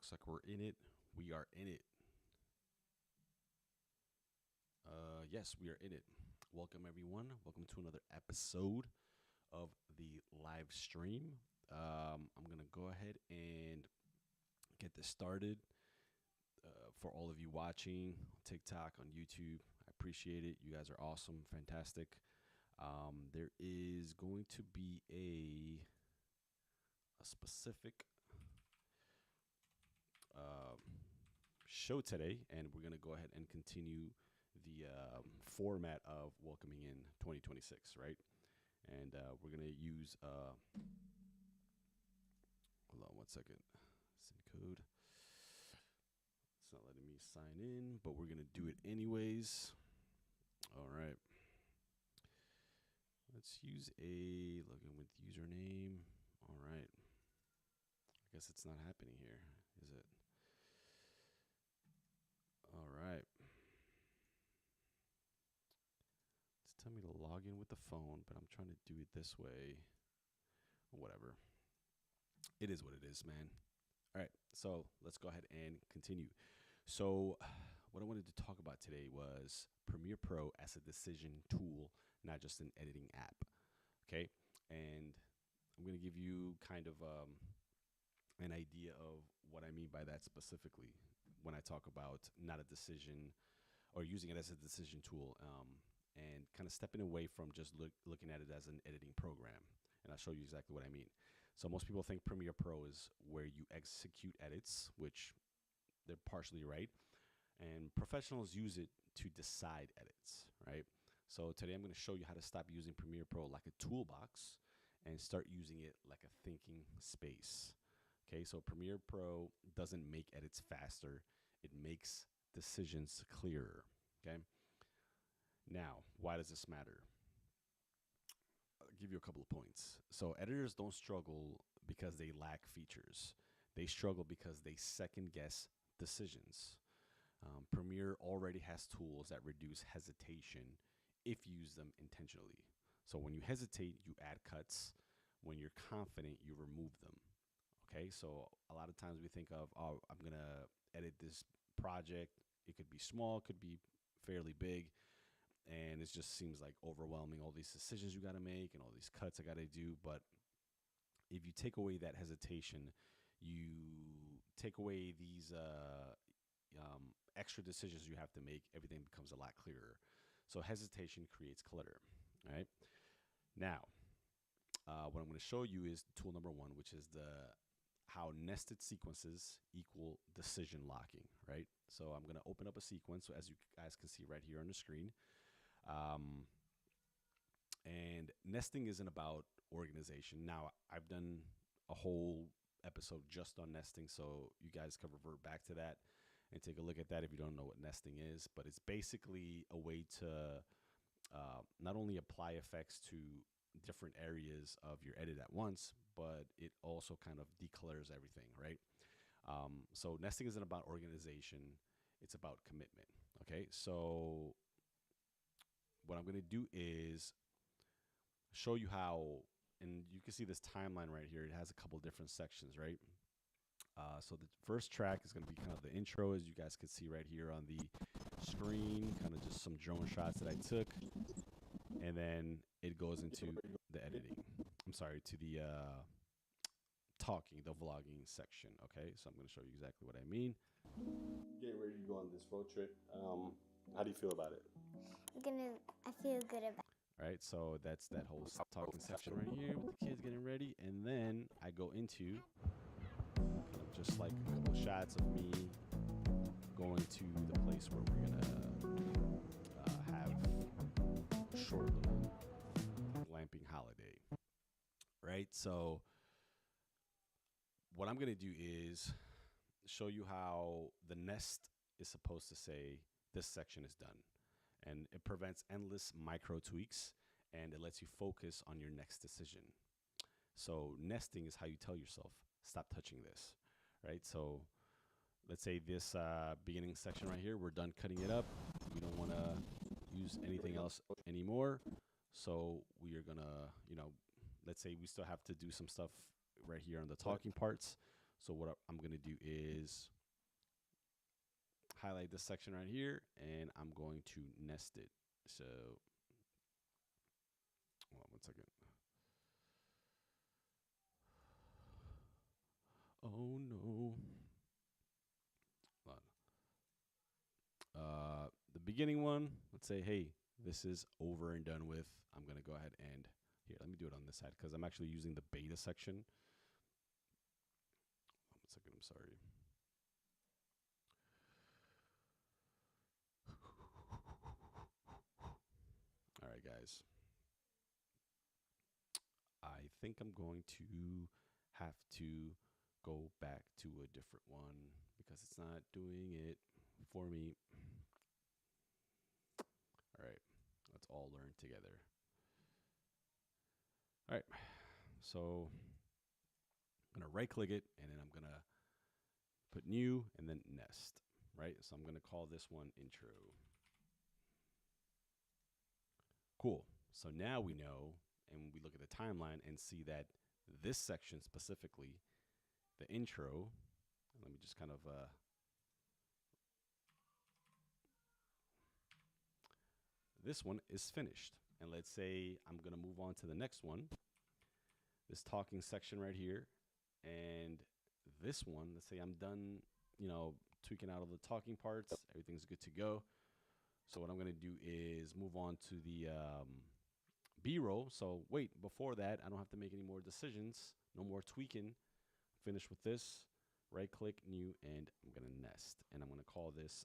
Looks like we're in it. We are in it. Yes, we are in it. Welcome, everyone. Welcome to another episode of the live stream. I'm going to go ahead and get this started. For all of you watching on TikTok, on YouTube, I appreciate it. You guys are awesome, fantastic. There is going to be a specific show today, and we're going to go ahead and continue the format of welcoming in 2026, right? And we're going to use, hold on one second, send code. It's not letting me sign in, but we're going to do it anyways. All right. Let's use a login with username. All right. I guess it's not happening here, is it? All right. It's telling me to log in with the phone, but I'm trying to do it this way. Whatever. It is what it is, man. All right. So let's go ahead and continue. So what I wanted to talk about today was Premiere Pro as a decision tool, not just an editing app. Okay. And I'm going to give you kind of an idea of what I mean by that specifically when I talk about not a decision or using it as a decision tool, and kind of stepping away from just looking at it as an editing program. And I'll show you exactly what I mean. So most people think Premiere Pro is where you execute edits, which they're partially right. And professionals use it to decide edits, right? So today I'm going to show you how to stop using Premiere Pro like a toolbox and start using it like a thinking space. Okay, so Premiere Pro doesn't make edits faster. It makes decisions clearer, okay? Now, why does this matter? I'll give you a couple of points. So editors don't struggle because they lack features. They struggle because they second guess decisions. Premiere already has tools that reduce hesitation if you use them intentionally. So when you hesitate, you add cuts. When you're confident, you remove them. Okay, so a lot of times we think of, oh, I'm going to edit this project. It could be small, it could be fairly big. And it just seems like overwhelming, all these decisions you got to make and all these cuts I got to do. But if you take away that hesitation, you take away these extra decisions you have to make, everything becomes a lot clearer. So hesitation creates clutter, all right? Now, what I'm going to show you is tool number one, which is how nested sequences equal decision locking, right? So I'm going to open up a sequence, so as you guys can see right here on the screen. And nesting isn't about organization. Now, I've done a whole episode just on nesting, so you guys can revert back to that and take a look at that if you don't know what nesting is. But it's basically a way to not only apply effects to different areas of your edit at once, but it also kind of declutters everything, right? So nesting isn't about organization. It's about commitment, okay? So what I'm going to do is show you how, and you can see this timeline right here. It has a couple different sections, right? So the first track is going to be kind of the intro, as you guys can see right here on the screen, kind of just some drone shots that I took. And then it goes into the editing. I'm sorry, to the the vlogging section. Okay, so I'm going to show you exactly what I mean. Getting ready to go on this road trip. How do you feel about it? I feel good about it. All right, so that's that whole talking section right here with the kids getting ready. And then I go into kind of just like a couple shots of me going to the place where we're going to have a short little glamping holiday. Right, so what I'm going to do is show you how the nest is supposed to say this section is done. And it prevents endless micro tweaks, and it lets you focus on your next decision. So nesting is how you tell yourself, stop touching this, right? So let's say this beginning section right here, we're done cutting it up. We don't want to use anything else anymore. So we are going to, let's say we still have to do some stuff right here on the talking parts. So what I'm going to do is highlight this section right here, and I'm going to nest it. So, hold on one second. Oh no. Hold on. The beginning one, let's say, hey, this is over and done with. I'm going to go ahead and, here, let me do it on this side because I'm actually using the beta section. One second, I'm sorry. All right, guys. I think I'm going to have to go back to a different one because it's not doing it for me. All right, let's all learn together. All right, so I'm gonna right click it and then I'm gonna put new and then nest, right? So I'm gonna call this one intro. Cool. So now we know, and we look at the timeline and see that this section specifically, the intro, let me just kind of, this one is finished. And let's say I'm going to move on to the next one, this talking section right here. And this one, let's say I'm done, tweaking out all the talking parts. Everything's good to go. So what I'm going to do is move on to the B-roll. So wait, before that, I don't have to make any more decisions. No more tweaking. Finish with this. Right click, new, and I'm going to nest. And I'm going to call this,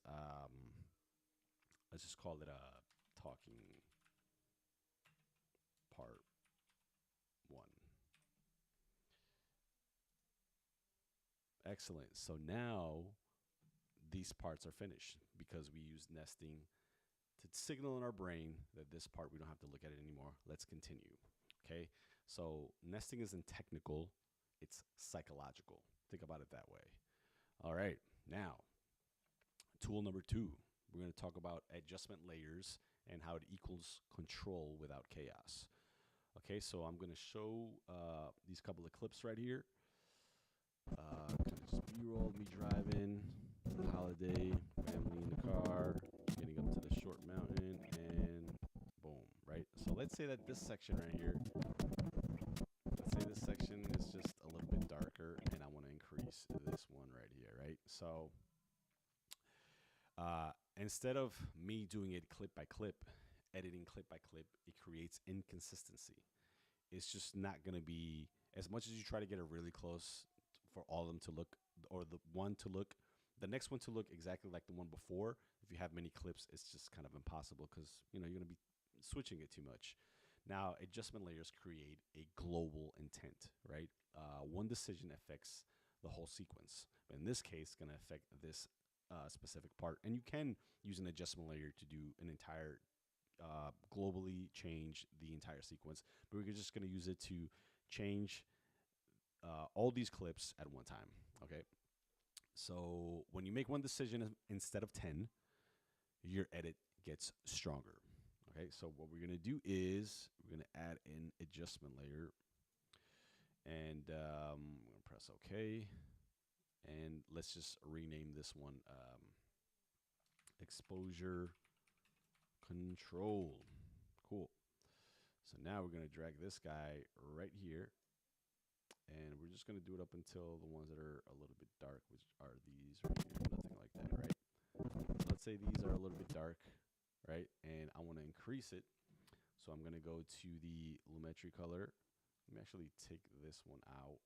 let's just call it talking part 1. Excellent. So now these parts are finished because we use nesting to signal in our brain that this part, we don't have to look at it anymore. Let's continue. Okay. So nesting isn't technical, it's psychological. Think about it that way. All right. Now, tool number 2, we're going to talk about adjustment layers and how it equals control without chaos. Okay. So I'm going to show these couple of clips right here. Kind of just B-roll, me driving, holiday, family in the car, getting up to the short mountain, and boom, right? So let's say that this section right here, let's say this section is just a little bit darker, and I want to increase this one right here, right? So instead of me doing it clip by clip, editing clip by clip, it creates inconsistency. It's just not going to be, as much as you try to get it really close for all of them to look, or the next one to look exactly like the one before. If you have many clips, it's just kind of impossible because you're going to be switching it too much. Now, adjustment layers create a global intent, right? One decision affects the whole sequence. But in this case, it's going to affect this specific part, and you can use an adjustment layer to do an entire globally change the entire sequence. But we're just going to use it to change all these clips at one time, okay? So when you make one decision instead of 10, your edit gets stronger, okay? So what we're going to do is we're going to add an adjustment layer, and I'm going to press OK, and let's just rename this one exposure control. Cool. So now we're going to drag this guy right here. And we're just going to do it up until the ones that are a little bit dark, which are these right here, nothing like that, right? So let's say these are a little bit dark, right? And I want to increase it. So I'm going to go to the lumetri color. Let me actually take this one out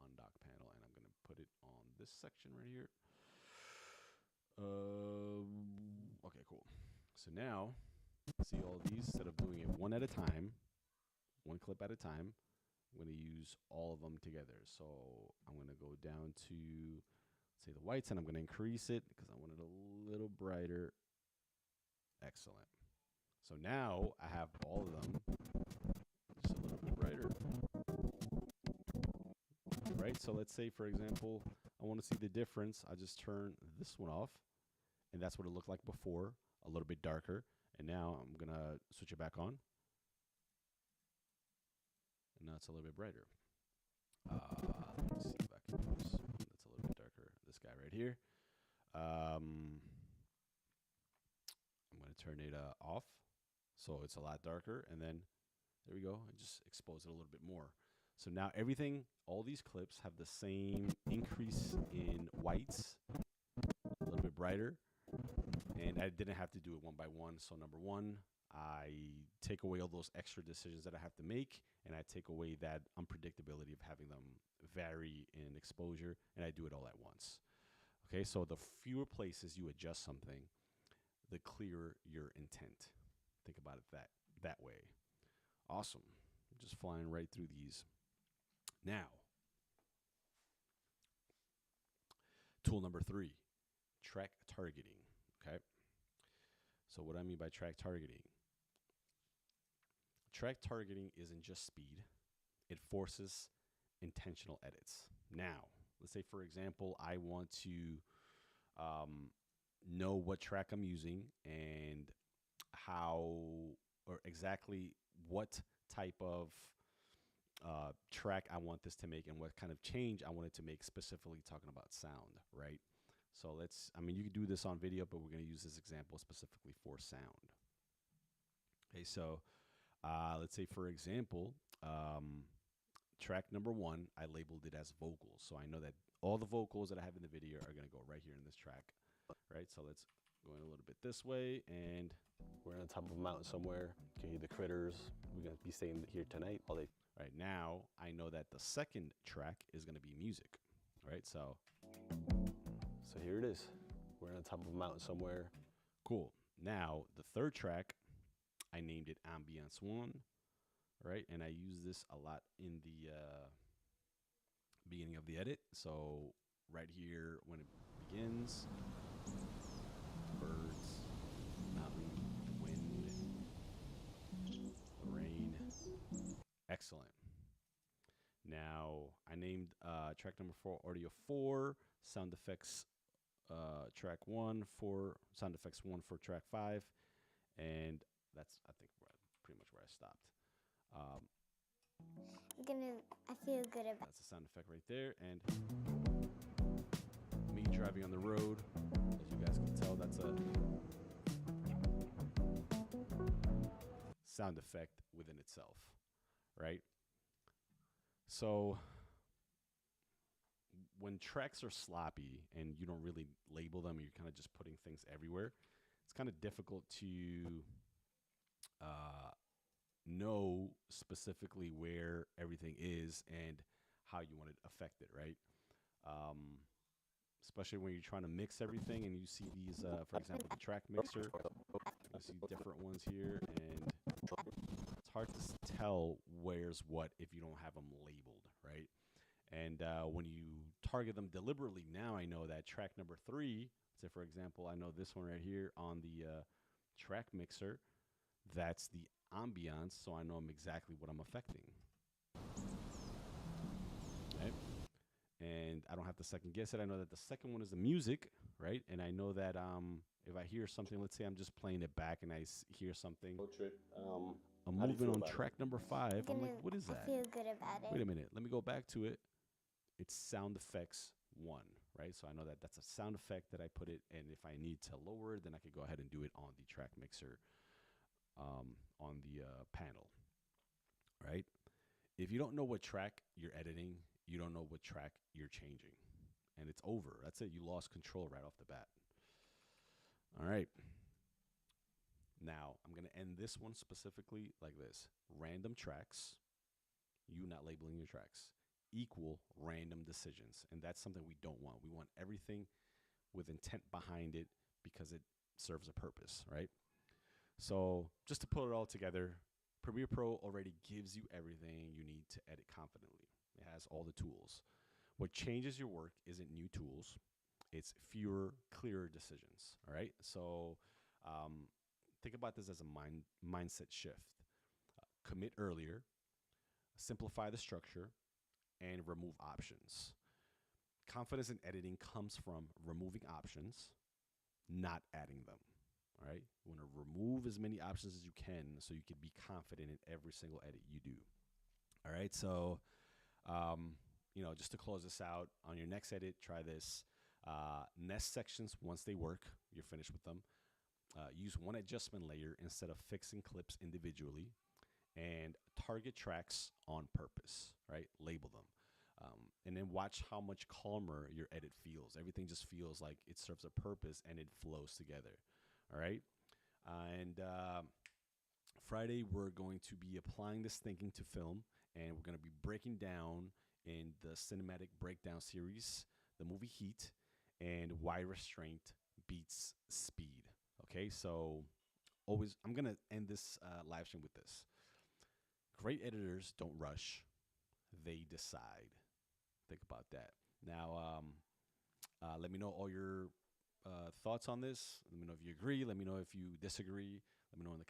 on dock panel, and I'm going to put it on this section right here. Okay, cool. So now, see all these, instead of doing it one at a time, one clip at a time, I'm going to use all of them together. So I'm going to go down to, say, the whites, and I'm going to increase it because I want it a little brighter. Excellent. So now I have all of them just a little bit brighter. Right? So let's say, for example, I want to see the difference. I just turn this one off, and that's what it looked like before, a little bit darker. And now I'm going to switch it back on. And now it's a little bit brighter. Let me see if I can here. I'm going to turn it off so it's a lot darker. And then there we go. I just expose it a little bit more. So now everything, all these clips have the same increase in whites, a little bit brighter. And I didn't have to do it one by one. So number one, I take away all those extra decisions that I have to make, and I take away that unpredictability of having them vary in exposure, and I do it all at once. Okay, so the fewer places you adjust something, the clearer your intent. Think about it that way. Awesome. I'm just flying right through these. Now, tool number 3, track targeting. Okay. So what I mean by track targeting, track targeting isn't just speed. It forces intentional edits. Now, let's say, for example, I want to know what track I'm using and how or exactly what type of track I want this to make and what kind of change I want it to make, specifically talking about sound, right? So you can do this on video, but we're going to use this example specifically for sound. Okay, so let's say, for example, track number 1, I labeled it as vocals. So I know that all the vocals that I have in the video are going to go right here in this track, right? So let's go in a little bit this way, and we're on top of a mountain somewhere. You can hear the critters. We're going to be staying here tonight. Right now, I know that the second track is going to be music, right? So here it is. We're on top of a mountain somewhere. Cool. Now, the third track, I named it Ambiance 1, right? And I use this a lot in the beginning of the edit. So right here, when it begins, birds, mountain, wind, rain. Excellent. Now, I named track number 4 audio 4, sound effects track 1 for sound effects 1 for track 5, and that's, I think, pretty much where I stopped. I feel good about. That's a sound effect right there, and me driving on the road, as you guys can tell, that's a sound effect within itself, right? So when tracks are sloppy and you don't really label them, you're kind of just putting things everywhere, it's kind of difficult to know specifically where everything is and how you want it affected, right? Especially when you're trying to mix everything and you see these, for example, the track mixer, you see different ones here, and it's hard to tell where's what if you don't have them labeled, right? And when you target them deliberately, now I know that track number 3, say, for example, I know this one right here on the track mixer, that's the ambiance, so I know exactly what I'm affecting. Okay? And I don't have to second guess it. I know that the second one is the music, right? And I know that if I hear something, let's say I'm just playing it back and I hear something. I'm moving on track number 5. I'm like, what is that? I feel good about it. Wait a minute. Let me go back to it. It's sound effects 1, right? So I know that that's a sound effect that I put it, and if I need to lower it, then I could go ahead and do it on the track mixer on the panel, right? If you don't know what track you're editing, you don't know what track you're changing, and it's over. That's it. You lost control right off the bat. All right. Now, I'm going to end this one specifically like this. Random tracks, you not labeling your tracks, equal random decisions. And that's something we don't want. We want everything with intent behind it because it serves a purpose, right? So just to put it all together, Premiere Pro already gives you everything you need to edit confidently. It has all the tools. What changes your work isn't new tools. It's fewer, clearer decisions, all right? So think about this as a mindset shift. Commit earlier, simplify the structure, and remove options. Confidence in editing comes from removing options, not adding them. All right. You want to remove as many options as you can so you can be confident in every single edit you do. All right. So, just to close this out, on your next edit, try this. Nest sections once they work, you're finished with them. Use one adjustment layer instead of fixing clips individually, and target tracks on purpose, right? Label them. And then watch how much calmer your edit feels. Everything just feels like it serves a purpose and it flows together. All right. And Friday, we're going to be applying this thinking to film, and we're going to be breaking down in the cinematic breakdown series the movie Heat and why restraint beats speed. Okay, so always, I'm going to end this live stream with this. Great editors don't rush, they decide. Think about that. Now, let me know all your thoughts on this. Let me know if you agree. Let me know if you disagree. Let me know in the